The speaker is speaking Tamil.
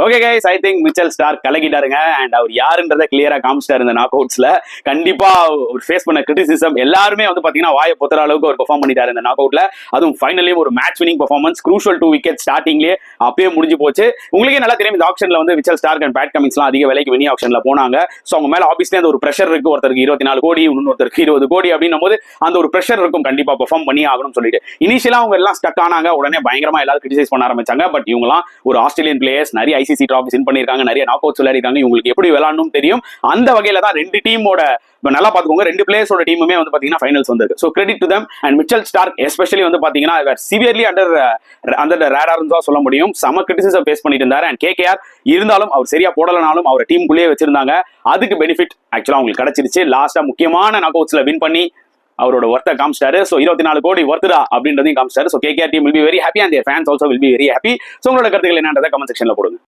Okay guys, I think Mitchell Starc கலக்கிட்டாருங்க. அண்ட் அவர் யாருன்றத கிளியரா காமிச்சிட்டாரு இந்த நாக் அவுட்ஸ்ல. கண்டிப்பா ஒரு ஃபேஸ் பண்ண கிரிட்டிசிசம் எல்லாருமே வந்து பாத்தீங்கன்னா வாயை பொத்துற அளவுக்கு ஒரு பெர்ஃபார்ம் பண்ணிட்டாரு இந்த நாக் அவுட்ல. அதுவும் ஃபைனலியும் ஒரு match winning performance, crucial 2 wicket ஸ்டார்டிங்லேயே அப்பயே முடிஞ்சு போச்சு. உங்களுக்கே நல்லா தெரியும் இந்த ஆப்ஷன்ல வந்து மிச்சல் ஸ்டார்க் அண்ட் பேட் கமிங்ஸ்லாம் அதிக விலைக்கு வினி ஆப்ஷன்ல போனாங்க. ஸோ அவங்க மேல ஆப்வியஸ்லி அந்த ஒரு ப்ரெஷர் இருக்கு. ஒருத்தருக்கு 24 கோடி, இன்னொருத்தருக்கு 20 கோடி அப்படின்னும் போது அந்த ஒரு ப்ரெஷர் இருக்கும். கண்டிப்பா பெர்ஃபார்ம் பண்ணி ஆகணும்னு சொல்லிட்டு இனிஷியலா அவங்க எல்லாம் ஸ்டக் ஆனாங்க. உடனே பயங்கரமா எல்லாரும் கிரிட்டிசைஸ் பண்ண ஆரம்பிச்சாங்க. பட் இவங்கலாம் ஒரு ஆஸ்திரேலியன் பிளேயர்ஸ், நிறைய ஐசிசி டிராஃபிஸ் வின் பண்ணிருக்காங்க, நிறைய நாக் அவுட்ஸ் விளையாடிருக்காங்க. இவங்களுக்கு எப்படி விளையாடணும் தெரியும். அந்த வகையில தான் ரெண்டு டீமோட நல்லா பாத்துக்கோங்க, ரெண்டு பிளேயர்ஸோட டீமுமே வந்து பாத்தீங்கன்னா ஃபைனல்ஸ் வந்திருக்கு. So credit to them. And Mitchell Stark especially வந்து பாத்தீங்கன்னா சிவியர்லி அண்டர் ரேடார்னு தான் சொல்ல முடியும். சம கிரிட்டிசிசம் ஃபேஸ் பண்ணிட்டு இருந்தாரு. அண்ட் கேகேஆர் இருந்தாலும் அவர் சரியா போடலனாலும் அவரை டீமுக்குள்ளேயே வச்சிருந்தாங்க. அதுக்கு பெனிஃபிட் ஆக்சுவலா அவங்களுக்கு கிடைச்சிருச்சு. லாஸ்டா முக்கியமான நாக் அவுட்ஸ்ல வின் பண்ணி அவரோட ஒர்த்தை காமிச்சிட்டாரு. ஸோ 24 கோடி ஒர்த்துடா அப்படின்றதையும் காமிச்சிட்டாரு. So KKR team will be very happy and their fans also will be very happy. So உங்களோட கருத்துக்கள் என்னன்றதை கமெண்ட் செக்ஷன்ல போடுங்க.